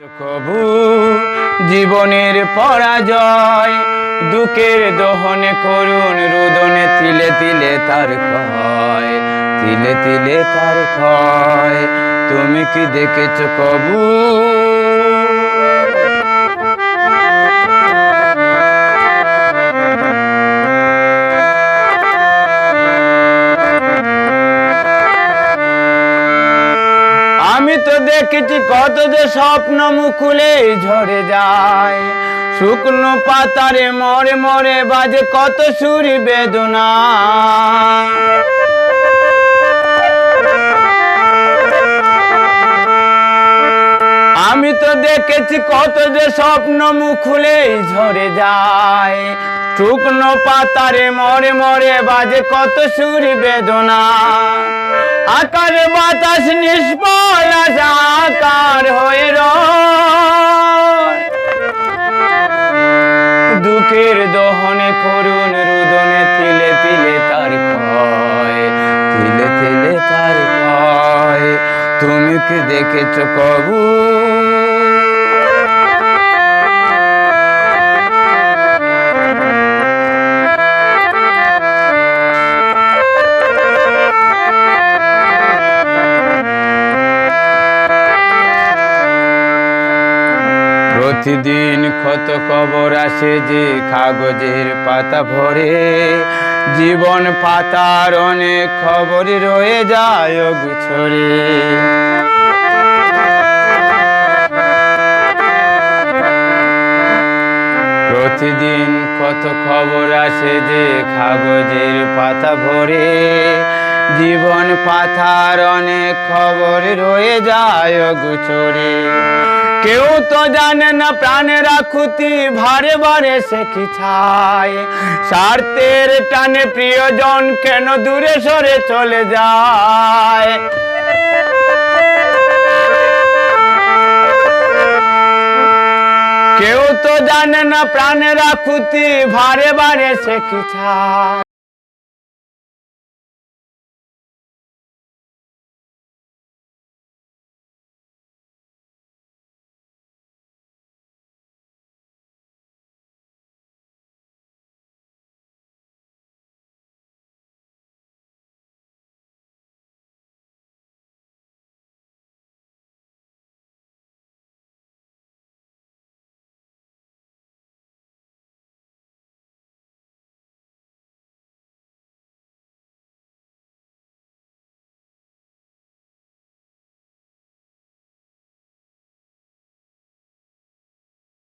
কবু জীবনের পরাজয়, দুঃখের দহনে করুণ রুদনে তিলে তিলে তার ক্ষয়, তিলে তিলে তার ক্ষয়। তুমি কি দেখেছ কবু? আমি তো দেখেছি কত যে স্বপ্ন মুকুলে ঝরে যায়, শুকনো পাতারে মরে মরে বাজে কত সুরি বেদনা। আমি তো দেখেছি কত যে স্বপ্ন মুকুলে ঝরে যায়, শুকনো পাতারে মরে মরে বাজে কত সুরি বেদনা। আকার বাতাস নিষ্ফল আকার হয়ে রয়, দুঃখের দহনে করুণ রুদনে তিলে তিলে তার ক্ষয়, তিলে তিলে তার ক্ষয়। তুমি কি দেখেছ কবু? প্রতিদিন কত খবর আসে যে কাগজের পাতা ভরে, জীবন পাতার অনেক খবর রয়ে যায় গুছরে। প্রতিদিন কত খবর আসে যে কাগজের পাতা ভরে, জীবন পাতার অনেক খবর রয়ে যায় গুছরে। কেউ তো জানে না প্রাণের আকুতি ভারে ভারে সে কি চায়, স্বার্থের টানে প্রিয়জন কেন দূরে সরে চলে যায়। কেউ তো জানে না প্রাণের আকুতি ভারে ভারে সে কি চায়,